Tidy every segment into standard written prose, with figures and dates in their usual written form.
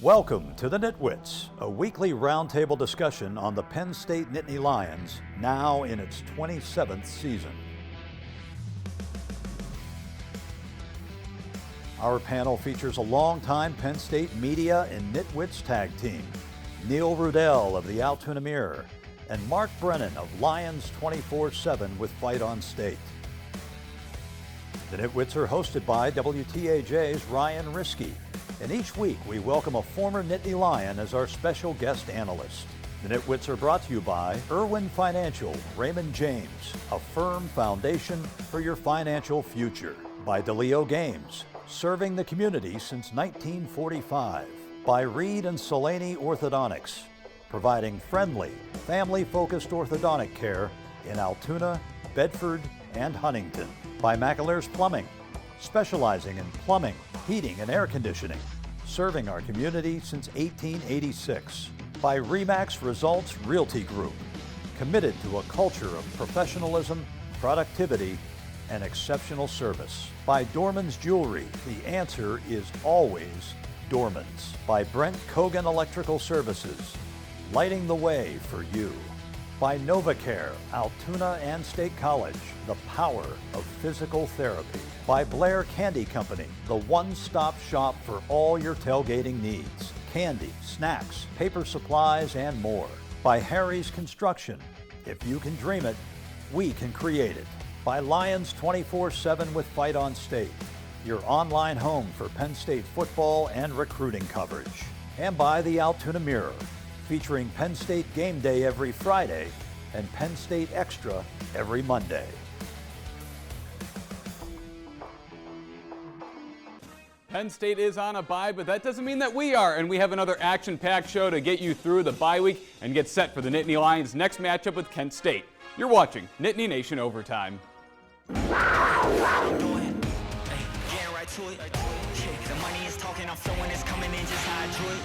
Welcome to the NitWits, a weekly roundtable discussion on the Penn State Nittany Lions, now in its 27th season. Our panel features a longtime Penn State media and NitWits tag team, Neil Rudell of the Altoona Mirror and Mark Brennan of Lions 24/7 with Fight on State. The NitWits are hosted by WTAJ's Ryan Riskey, and each week we welcome a former Nittany Lion as our special guest analyst. The NitWits are brought to you by Irwin Financial, Raymond James, a firm foundation for your financial future. By DeLeo Games, serving the community since 1945. By Reed and Solaney Orthodontics, providing friendly, family-focused orthodontic care in Altoona, Bedford, and Huntington. By McAlear's Plumbing, specializing in plumbing, heating, and air conditioning, serving our community since 1886. By Remax Results Realty Group, committed to a culture of professionalism, productivity, and exceptional service. By Dorman's Jewelry, the answer is always Dorman's. By Brent Kogan Electrical Services, lighting the way for you. By NovaCare, Altoona and State College, the power of physical therapy. By Blair Candy Company, the one-stop shop for all your tailgating needs. Candy, snacks, paper supplies, and more. By Harry's Construction, if you can dream it, we can create it. By Lions 24/7 with Fight on State, your online home for Penn State football and recruiting coverage. And by the Altoona Mirror, featuring Penn State Game Day every Friday and Penn State Extra every Monday. Penn State is on a bye, but that doesn't mean that we are, and we have another action-packed show to get you through the bye week and get set for the Nittany Lions' next matchup with Kent State. You're watching Nittany Nation Overtime. The money is talking, I'm flowing, it's coming in just how I drew it.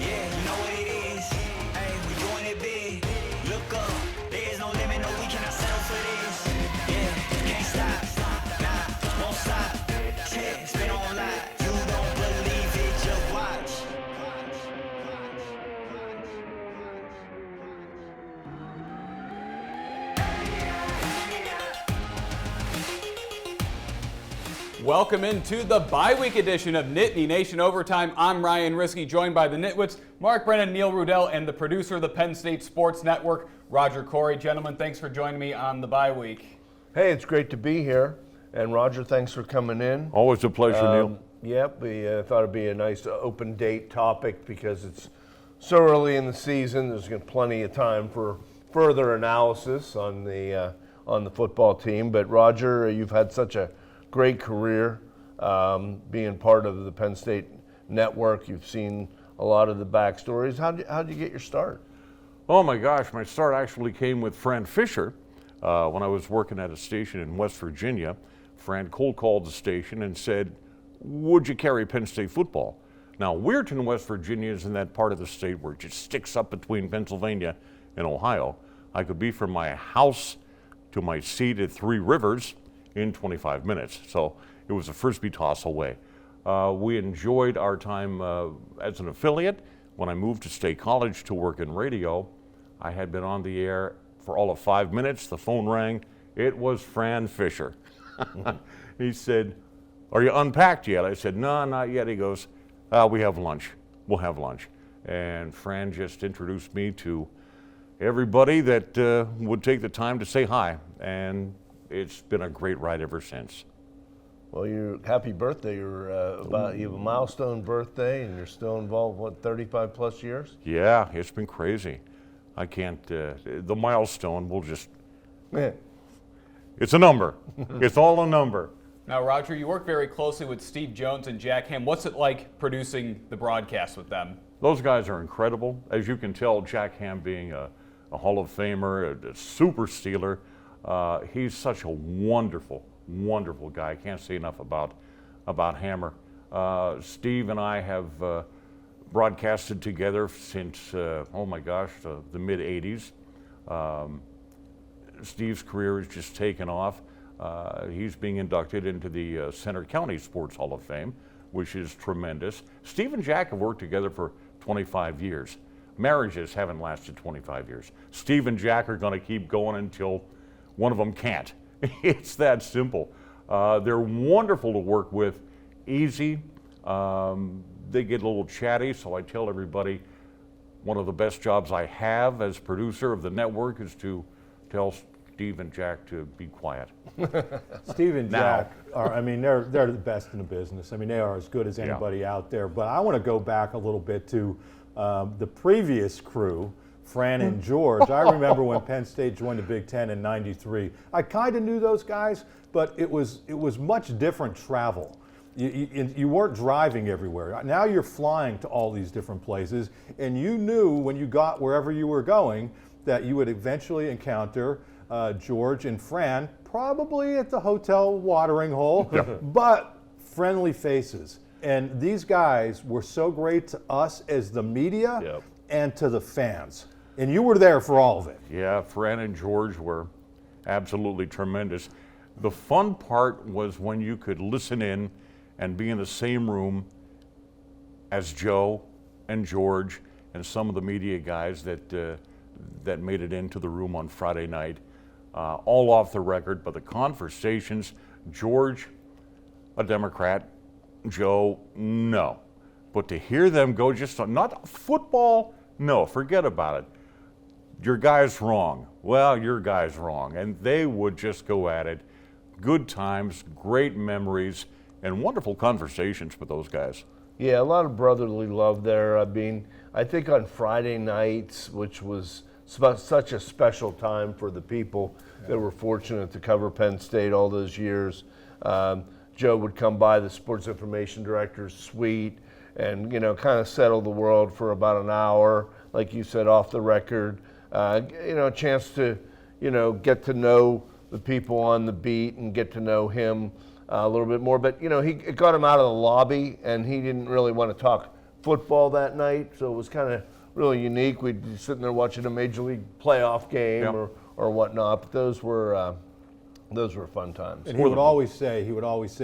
Yeah, you know what it is. Hey, we doing it big. Look up, there is no limit, no, we cannot settle for this. Yeah, can't stop, nah, won't stop. Yeah, spin on live, you don't believe it, just watch. Welcome into the bye week edition of Nittany Nation Overtime. I'm Ryan Riskey, joined by the NitWits, Mark Brennan, Neil Rudell, and the producer of the Penn State Sports Network, Roger Corey. Gentlemen, thanks for joining me on the bye week. Hey, it's great to be here. And Roger, thanks for coming in. Always a pleasure, Neil. Yep, we thought it'd be a nice open date topic because it's so early in the season. There's plenty of time for further analysis on the football team. But Roger, you've had such a great career being part of the Penn State network. You've seen a lot of the backstories. How'd you get your start? Oh my gosh, my start actually came with Fran Fisher when I was working at a station in West Virginia. Fran cold called the station and said, would you carry Penn State football? Now, Weirton, West Virginia is in that part of the state where it just sticks up between Pennsylvania and Ohio. I could be from my house to my seat at Three Rivers in 25 minutes. So it was a frisbee toss away. We enjoyed our time as an affiliate. When I moved to State College to work in radio, I had been on the air for all of 5 minutes. The phone rang. It was Fran Fisher. He said, are you unpacked yet? I said, no, not yet. He goes, we have lunch. We'll have lunch. And Fran just introduced me to everybody that would take the time to say hi. And it's been a great ride ever since. Well, happy birthday. You have a milestone birthday, and you're still involved, 35 plus years? Yeah, it's been crazy. I can't, the milestone will just, it's a number. It's all a number. Now, Roger, you work very closely with Steve Jones and Jack Ham. What's it like producing the broadcast with them? Those guys are incredible. As you can tell, Jack Ham being a Hall of Famer, a super Steeler, he's such a wonderful, wonderful guy. I can't say enough about Hammer. Steve and I have broadcasted together since, oh my gosh, the mid-'80s. Steve's career has just taken off. He's being inducted into the Center County Sports Hall of Fame. which is tremendous. Steve and Jack have worked together for 25 years. Marriages haven't lasted 25 years. Steve and Jack are going to keep going until one of them can't. It's that simple. They're wonderful to work with, easy. They get a little chatty, so I tell everybody one of the best jobs I have as producer of the network is to tell Steve and Jack to be quiet. Steve and Jack are, I mean, they're the best in the business. I mean, they are as good as anybody out there. But I want to go back a little bit to the previous crew, Fran and George. I remember when Penn State joined the Big Ten in '93. I kind of knew those guys, but it was much different travel. You weren't driving everywhere. Now you're flying to all these different places, and you knew when you got wherever you were going that you would eventually encounter George and Fran, probably at the hotel watering hole, but friendly faces. And these guys were so great to us as the media and to the fans. And you were there for all of it. Yeah, Fran and George were absolutely tremendous. The fun part was when you could listen in and be in the same room as Joe and George and some of the media guys that made it into the room on Friday night, all off the record, but the conversations, George, a Democrat, Joe, no. But to hear them go just on, not football, no, forget about it. Your guy's wrong. Well, your guy's wrong. And they would just go at it. Good times, great memories, and wonderful conversations with those guys. Yeah, a lot of brotherly love there. I mean, I think on Friday nights, which was such a special time for the people that were fortunate to cover Penn State all those years, Joe would come by the sports information director's suite and, you know, kind of settle the world for about an hour, like you said, off the record. You know, a chance to, you know, get to know the people on the beat and get to know him a little bit more. But, you know, it got him out of the lobby, and he didn't really want to talk football that night, so it was kind of really unique. We'd be sitting there watching a Major League playoff game or whatnot, but those were fun times. And he would always say,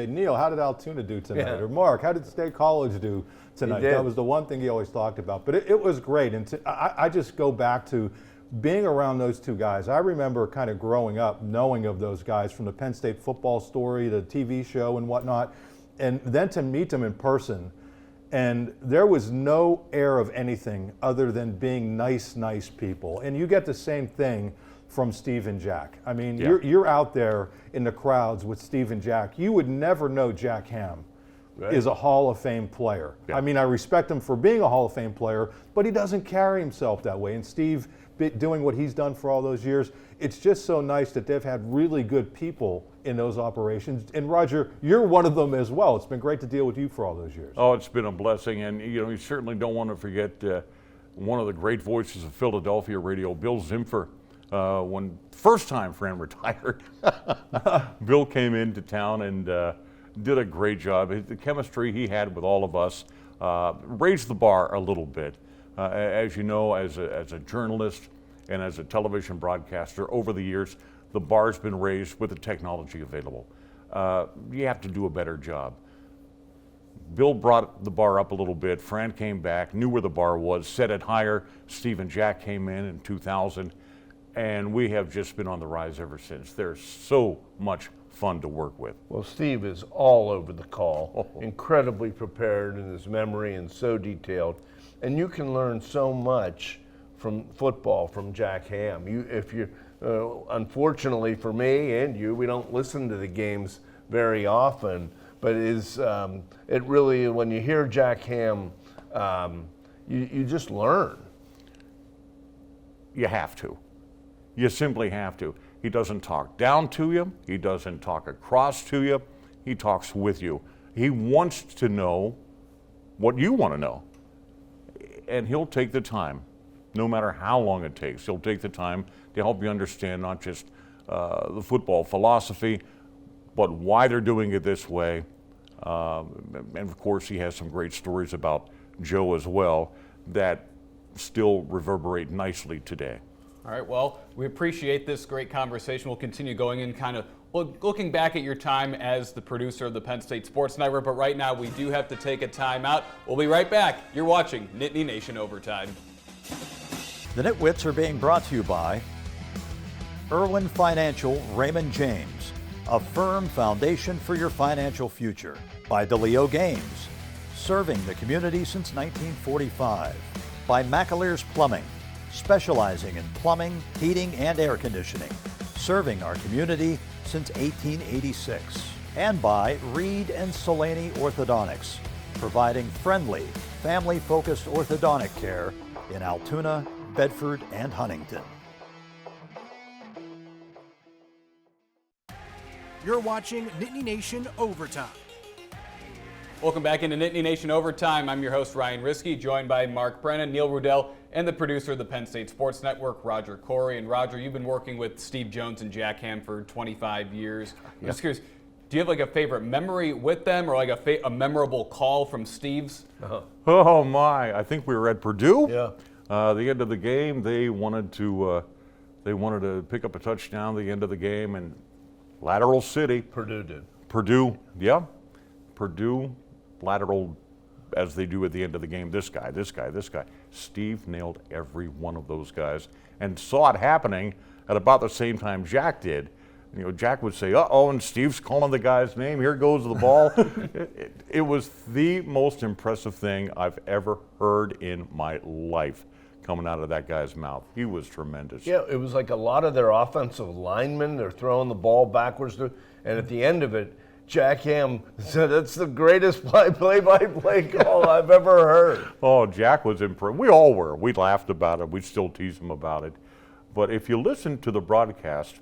Neil, how did Altoona do tonight? Or Mark, how did State College do tonight? That was the one thing he always talked about. But it was great. And I just go back to being around those two guys. I remember kind of growing up knowing of those guys from the Penn State football story, the TV show and whatnot, and then to meet them in person. And there was no air of anything other than being nice people. And you get the same thing from Steve and Jack. I mean, you're out there in the crowds with Steve and Jack. You would never know Jack Ham is a Hall of Fame player. I mean, I respect him for being a Hall of Fame player, but he doesn't carry himself that way. And Steve, doing what he's done for all those years, it's just so nice that they've had really good people in those operations. And Roger, you're one of them as well. It's been great to deal with you for all those years. Oh, it's been a blessing. And, you know, you certainly don't want to forget one of the great voices of Philadelphia radio, Bill Zimfer. When first time Fran retired, Bill came into town and did a great job. The chemistry he had with all of us raised the bar a little bit. As you know, as a journalist and as a television broadcaster, over the years, the bar's been raised with the technology available. You have to do a better job. Bill brought the bar up a little bit. Fran came back, knew where the bar was, set it higher. Steve and Jack came in 2000. And we have just been on the rise ever since. They're so much fun to work with. Well, Steve is all over the call, incredibly prepared in his memory and so detailed. And you can learn so much from football from Jack Ham. Unfortunately for me and you, we don't listen to the games very often, but it really, when you hear Jack Ham, you just learn. You have to. You simply have to. He doesn't talk down to you. He doesn't talk across to you. He talks with you. He wants to know what you want to know. And he'll take the time, no matter how long it takes. He'll take the time to help you understand not just the football philosophy, but why they're doing it this way. And of course, he has some great stories about Joe as well that still reverberate nicely today. All right, well, we appreciate this great conversation. We'll continue going in kind of looking back at your time as the producer of the Penn State Sports Network, but right now we do have to take a time out. We'll be right back. You're watching Nittany Nation Overtime. The NitWits are being brought to you by Irwin Financial Raymond James, a firm foundation for your financial future. By DeLeo Games, serving the community since 1945. By McAleer's Plumbing, specializing in plumbing, heating, and air conditioning, serving our community since 1886. And by Reed and Solaney Orthodontics, providing friendly, family-focused orthodontic care in Altoona, Bedford, and Huntington. You're watching Nittany Nation Overtime. Welcome back into Nittany Nation Overtime. I'm your host, Ryan Riskey, joined by Mark Brennan, Neil Rudell, and the producer of the Penn State Sports Network, Roger Corey. And Roger, you've been working with Steve Jones and Jack Ham for 25 years. I'm just curious, do you have like a favorite memory with them, or like a memorable call from Steve's? Oh my! I think we were at Purdue. Yeah. The end of the game, they wanted to pick up a touchdown. The end of the game, and lateral city. Purdue did. Purdue, yeah. Purdue lateral, as they do at the end of the game. This guy. Steve nailed every one of those guys, and saw it happening at about the same time Jack did. You know, Jack would say, "Uh-oh," and Steve's calling the guy's name. Here goes the ball. It was the most impressive thing I've ever heard in my life coming out of that guy's mouth. He was tremendous. Yeah, it was like a lot of their offensive linemen, they're throwing the ball backwards, and at the end of it, Jack Ham said, "That's the greatest play-by-play call I've ever heard." Oh, Jack was impressed. We all were. We laughed about it. We still tease him about it. But if you listen to the broadcast,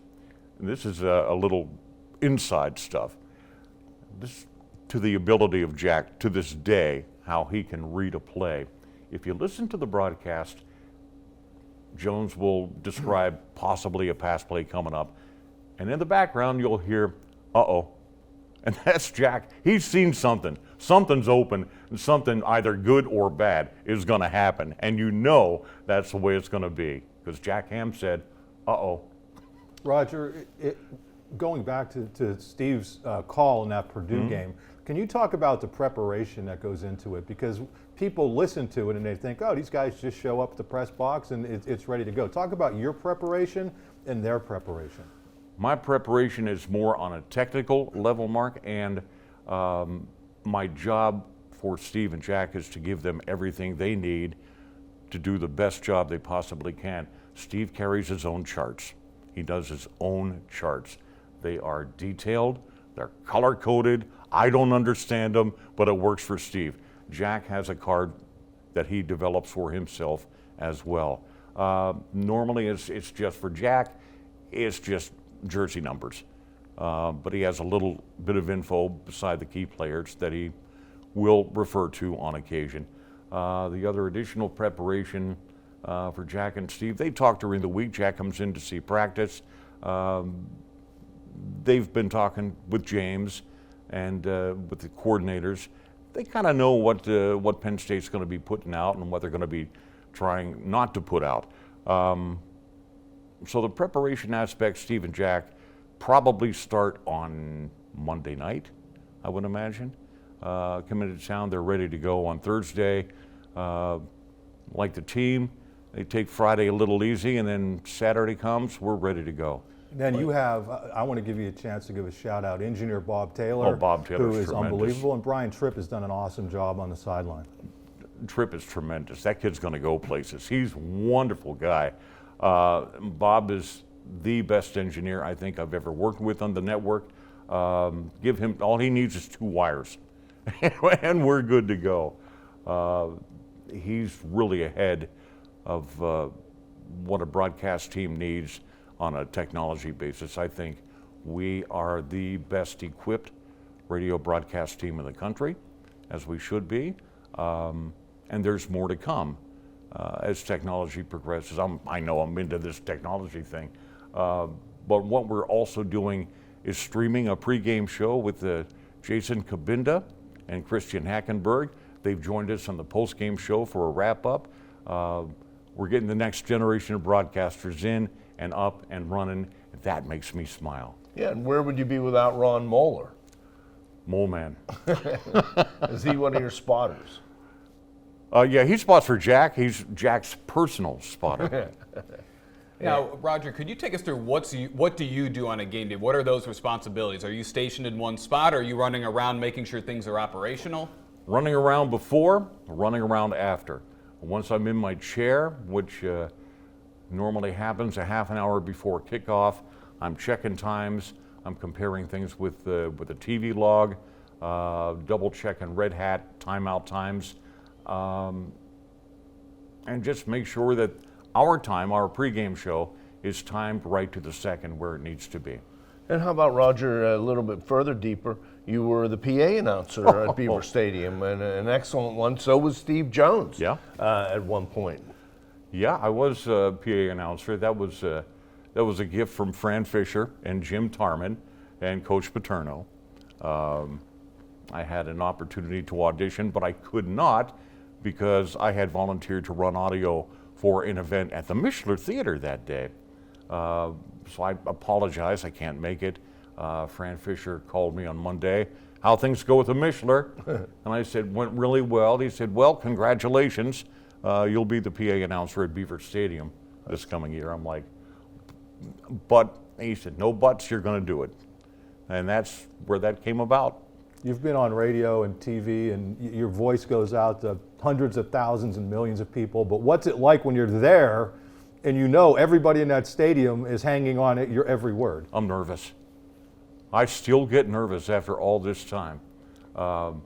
and this is a little inside stuff, this to the ability of Jack to this day, how he can read a play. If you listen to the broadcast, Jones will describe possibly a pass play coming up, and in the background you'll hear, "Uh-oh." And that's Jack. He's seen something. Something's open, and something either good or bad is going to happen. And you know that's the way it's going to be, because Jack Ham said, "Uh-oh." Roger, going back to Steve's call in that Purdue game, can you talk about the preparation that goes into it? Because people listen to it and they think, oh, these guys just show up at the press box and it's ready to go. Talk about your preparation and their preparation. My preparation is more on a technical level, Mark, and my job for Steve and Jack is to give them everything they need to do the best job they possibly can. Steve carries his own charts. He does his own charts. They are detailed, they're color-coded. I don't understand them, but it works for Steve. Jack has a card that he develops for himself as well. Normally it's just for Jack, it's just jersey numbers. But he has a little bit of info beside the key players that he will refer to on occasion. The other additional preparation for Jack and Steve, they talk during the week. Jack comes in to see practice. They've been talking with James and with the coordinators. They kind of know what Penn State's going to be putting out and what they're going to be trying not to put out. So the preparation aspect, Steve and Jack, probably start on Monday night, I would imagine. Come into town, they're ready to go on Thursday. Like the team, they take Friday a little easy, and then Saturday comes, we're ready to go. Then you have, I want to give you a chance to give a shout out, Engineer Bob Taylor, Bob Taylor's who is tremendous. unbelievable, and Brian Tripp has done an awesome job on the sideline. Tripp is tremendous. That kid's going to go places. He's a wonderful guy. Bob is the best engineer I think I've ever worked with on the network. Give him, all he needs is 2 wires, and we're good to go. He's really ahead of what a broadcast team needs on a technology basis. I think we are the best equipped radio broadcast team in the country, as we should be, and there's more to come as technology progresses. I know I'm into this technology thing, but what we're also doing is streaming a pregame show with Jason Kabinda and Christian Hackenberg. They've joined us on the postgame show for a wrap-up. We're getting the next generation of broadcasters in and up and running, That makes me smile. Yeah, and where would you be without Ron Moeller? Mole Man. Is he one of your spotters? Yeah, he spots for Jack. He's Jack's personal spotter. Now, Roger, could you take us through what do you do on a game day? What are those responsibilities? Are you stationed in one spot? Or are you running around making sure things are operational? Running around before, running around after. Once I'm in my chair, which normally happens a half an hour before kickoff, I'm checking times. I'm comparing things with the TV log, double checking Red Hat timeout times, and just make sure that our time, our pregame show, is timed right to the second where it needs to be. And how about, Roger, a little bit further deeper, you were the PA announcer at Beaver Stadium, and an excellent one. So was Steve Jones. Yeah. At one point. Yeah, I was a PA announcer. That was a gift from Fran Fisher and Jim Tarman and Coach Paterno. I had an opportunity to audition, but I could not because I had volunteered to run audio for an event at the Mishler Theater that day. So I apologize, I can't make it. Fran Fisher called me on Monday. How things go with the Mishler? And I said, went really well. He said, well, congratulations. You'll be the PA announcer at Beaver Stadium this coming year. I'm like, but he said, no buts, you're going to do it. And that's where that came about. You've been on radio and TV, and your voice goes out to hundreds of thousands and millions of people. But what's it like when you're there and you know everybody in that stadium is hanging on at your every word? I'm nervous. I still get nervous after all this time. And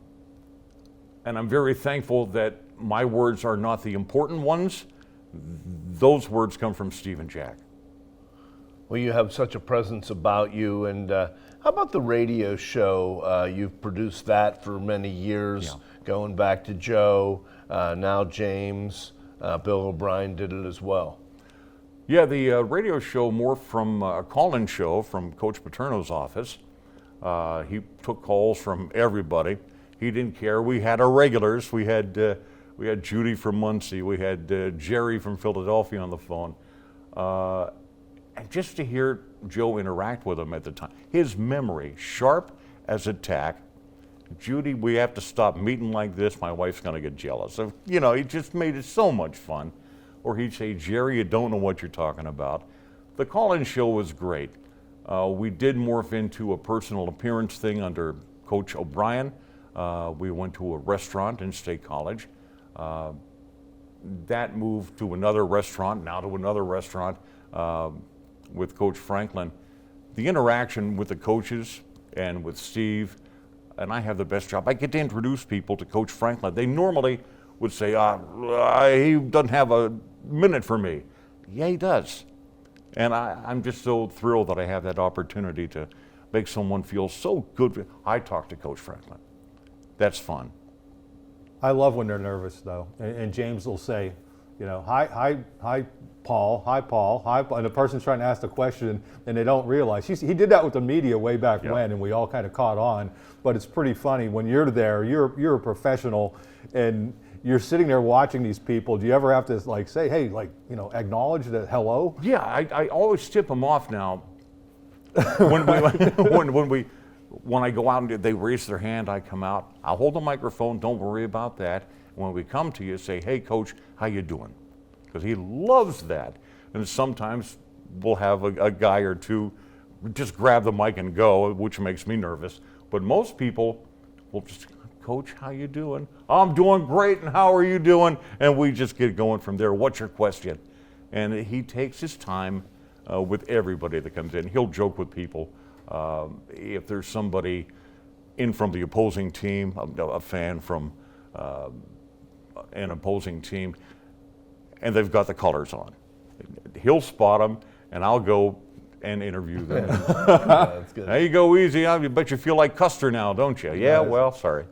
I'm very thankful that my words are not the important ones. Those words come from Steve and Jack. Well, you have such a presence about you. And how about the radio show? You've produced that for many years, going back to Joe, now James, Bill O'Brien did it as well. Yeah, the radio show more from a call-in show from Coach Paterno's office. He took calls from everybody. He didn't care. We had our regulars. We had Judy from Muncie. We had Jerry from Philadelphia on the phone. And just to hear Joe interact with him at the time, his memory, sharp as a tack. Judy, we have to stop meeting like this. My wife's going to get jealous. You know, he just made it so much fun. Or he'd say, Jerry, you don't know what you're talking about. The call-in show was great. We did morph into a personal appearance thing under Coach O'Brien. We went to a restaurant in State College. That moved to another restaurant, now to another restaurant with Coach Franklin. The interaction with the coaches and with Steve, and I have the best job. I get to introduce people to Coach Franklin. They normally would say, he doesn't have a minute for me. Yeah, he does. And I'm just so thrilled that I have that opportunity to make someone feel so good. I talk to Coach Franklin. That's fun. I love when they're nervous, though. And James will say, you know, hi, Paul, and the person's trying to ask the question and they don't realize. He did that with the media way back when, and we all kind of caught on. But it's pretty funny when you're there. You're a professional, and you're sitting there watching these people. Do you ever have to like say, hey, like, you know, acknowledge that hello? Yeah, I always tip them off now. when I go out and they raise their hand, I come out. I'll hold the microphone. Don't worry about that. When we come to you, say, hey, Coach, how you doing? Because he loves that. And sometimes we'll have a guy or two just grab the mic and go, which makes me nervous. But most people will just, Coach, how you doing? I'm doing great, and how are you doing? And we just get going from there. What's your question? And he takes his time with everybody that comes in. He'll joke with people. If there's somebody in from the opposing team, a fan from an opposing team, and they've got the colors on, he'll spot them, and I'll go and interview them. That's good. There you go, easy. I bet you feel like Custer now, don't you? Yeah, well, sorry.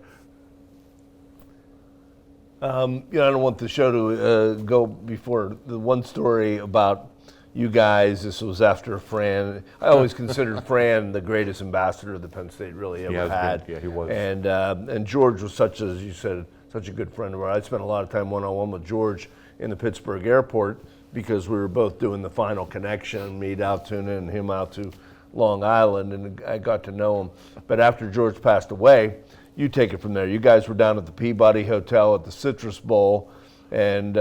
You know, I don't want the show to go before the one story about you guys. This was after Fran. I always considered Fran the greatest ambassador that Penn State really ever had. Yeah, he was. And George was such a such a good friend of ours. I spent a lot of time one-on-one with George in the Pittsburgh airport because we were both doing the final connection, me to Altoona and him out to Long Island, and I got to know him. But after George passed away, you take it from there. You guys were down at the Peabody Hotel at the Citrus Bowl, and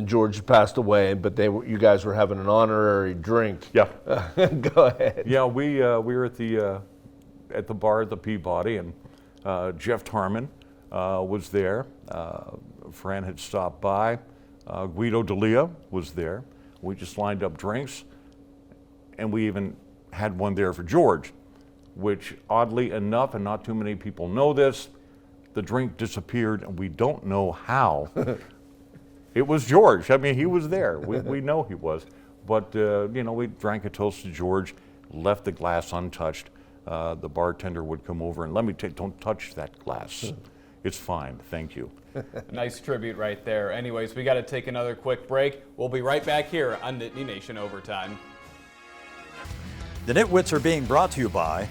George passed away, but you guys were having an honorary drink. Yeah. Go ahead. Yeah, we were at the bar at the Peabody, and Jeff Tarman was there. Fran had stopped by. Guido D'Elia was there. We just lined up drinks, and we even had one there for George, which oddly enough, and not too many people know this, the drink disappeared, and we don't know how. It was George. I mean, he was there. We know he was. But, we drank a toast to George, left the glass untouched. The bartender would come over and don't touch that glass. It's fine, thank you. Nice tribute right there. Anyways, we got to take another quick break. We'll be right back here on Nittany Nation Overtime. The Nitwits are being brought to you by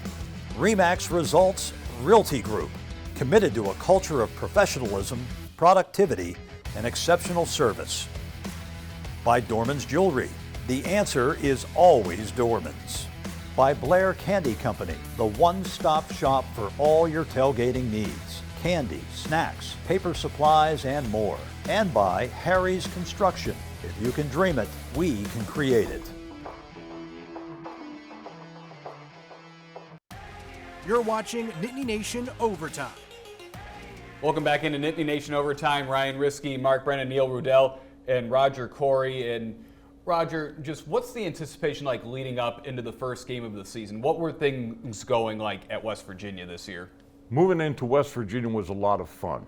RE/MAX Results Realty Group, committed to a culture of professionalism, productivity, and exceptional service. By Dorman's Jewelry. The answer is always Dorman's. By Blair Candy Company, the one-stop shop for all your tailgating needs. Candy, snacks, paper supplies, and more. And by Harry's Construction. If you can dream it, we can create it. You're watching Nittany Nation Overtime. Welcome back into Nittany Nation Overtime. Ryan Riskey, Mark Brennan, Neil Rudell, and Roger Corey. And Roger, just what's the anticipation like leading up into the first game of the season? What were things going like at West Virginia this year? Moving into West Virginia was a lot of fun.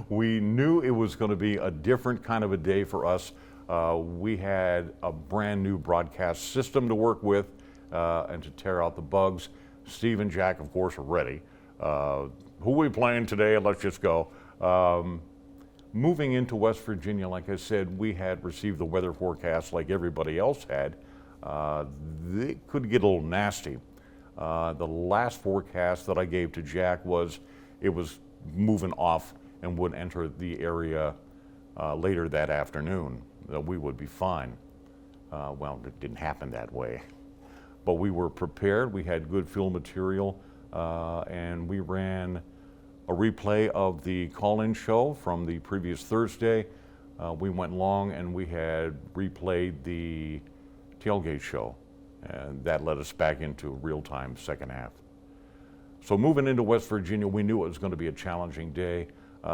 We knew it was going to be a different kind of a day for us. We had a brand new broadcast system to work with and to tear out the bugs. Steve and Jack, of course, are ready. Who are we playing today? Let's just go. Moving into West Virginia, like I said, we had received the weather forecast like everybody else had. It could get a little nasty. The last forecast that I gave to Jack was it was moving off and would enter the area later that afternoon, that we would be fine. Well, it didn't happen that way. But we were prepared, we had good field material, and we ran a replay of the call-in show from the previous Thursday. We went long and we had replayed the tailgate show, and that led us back into real-time second half. So moving into West Virginia, we knew it was going to be a challenging day.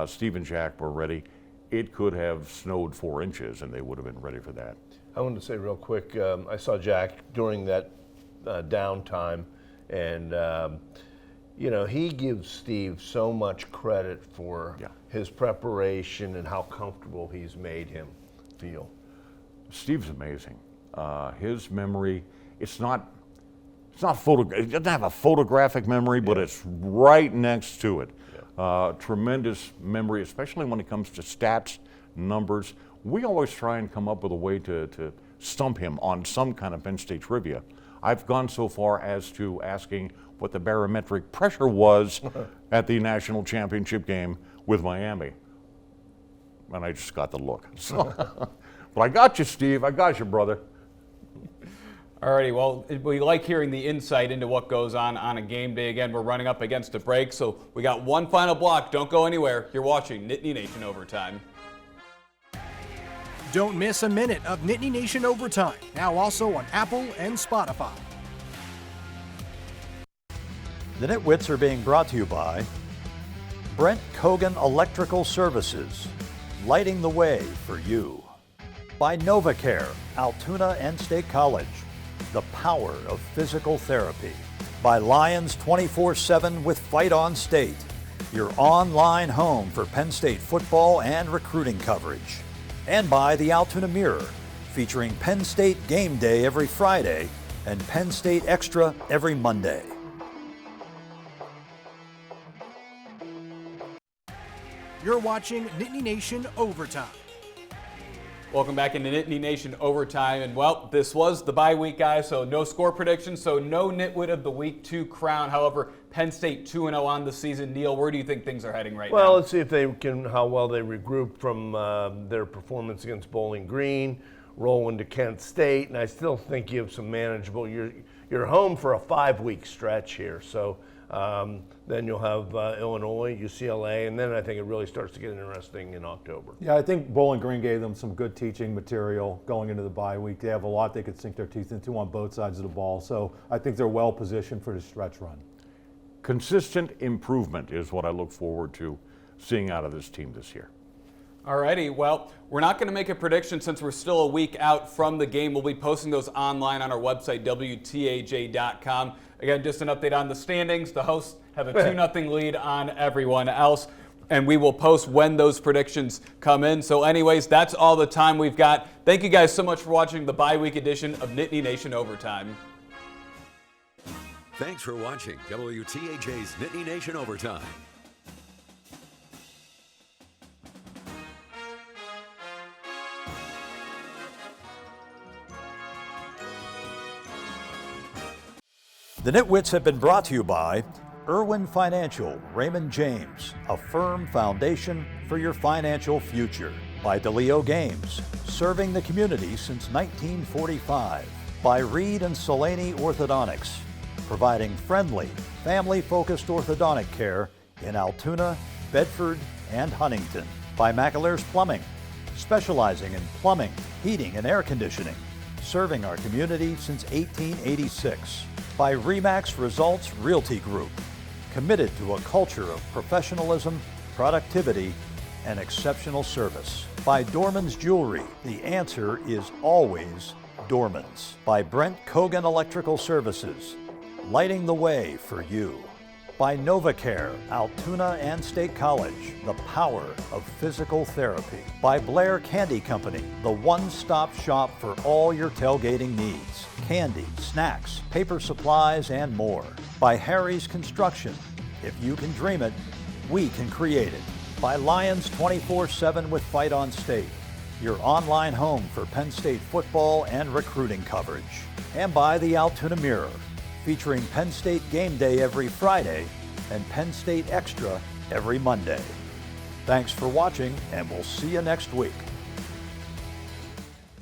Steve and Jack were ready. It could have snowed 4 inches and they would have been ready for that. I wanted to say real quick, I saw Jack during that downtime, and he gives Steve so much credit for his preparation and how comfortable he's made him feel. Steve's amazing. His memory, it's not it doesn't have a photographic memory, but it's right next to it. Tremendous memory, especially when it comes to stats, numbers. We always try and come up with a way to stump him on some kind of Penn State trivia. I've gone so far as to asking what the barometric pressure was at the national championship game with Miami. And I just got the look. So, but I got you, Steve. I got you, brother. Alrighty, well, we like hearing the insight into what goes on a game day. Again, we're running up against a break, so we got one final block. Don't go anywhere. You're watching Nittany Nation Overtime. Don't miss a minute of Nittany Nation Overtime, now also on Apple and Spotify. The Nitwits are being brought to you by Brent Kogan Electrical Services, lighting the way for you. By NovaCare, Altoona and State College, the power of physical therapy. By Lions 24/7 with Fight on State, your online home for Penn State football and recruiting coverage. And by the Altoona Mirror, featuring Penn State Game Day every Friday and Penn State Extra every Monday. You're watching Nittany Nation Overtime. Welcome back into Nittany Nation Overtime. And, well, this was the bye week, guys, so no score predictions, so no Nitwit of the Week to crown. However, Penn State 2-0 on the season. Neil, where do you think things are heading right now? Well, let's see if how well they regroup from their performance against Bowling Green, roll into Kent State, and I still think you have some manageable. You're home for a 5-week stretch here, so then you'll have Illinois, UCLA, and then I think it really starts to get interesting in October. Yeah, I think Bowling Green gave them some good teaching material going into the bye week. They have a lot they could sink their teeth into on both sides of the ball, so I think they're well positioned for the stretch run. Consistent improvement is what I look forward to seeing out of this team this year. Alrighty, well, we're not going to make a prediction since we're still a week out from the game. We'll be posting those online on our website, WTAJ.com. Again, just an update on the standings. The hosts have a 2-0 lead on everyone else, and we will post when those predictions come in. So anyways, that's all the time we've got. Thank you guys so much for watching the bye week edition of Nittany Nation Overtime. Thanks for watching WTAJ's Nittany Nation Overtime. The Nitwits have been brought to you by Irwin Financial, Raymond James, a firm foundation for your financial future. By DeLeo Games, serving the community since 1945. By Reed and Solaney Orthodontics, providing friendly, family-focused orthodontic care in Altoona, Bedford, and Huntington. By McAlear's Plumbing, specializing in plumbing, heating, and air conditioning, serving our community since 1886. By RE/MAX Results Realty Group, committed to a culture of professionalism, productivity, and exceptional service. By Dorman's Jewelry, the answer is always Dorman's. By Brent Kogan Electrical Services, lighting the way for you. By NovaCare, Altoona and State College, the power of physical therapy. By Blair Candy Company, the one-stop shop for all your tailgating needs. Candy, snacks, paper supplies, and more. By Harry's Construction, if you can dream it, we can create it. By Lions 24/7 with Fight on State, your online home for Penn State football and recruiting coverage. And by the Altoona Mirror, featuring Penn State Game Day every Friday and Penn State Extra every Monday. Thanks for watching, and we'll see you next week.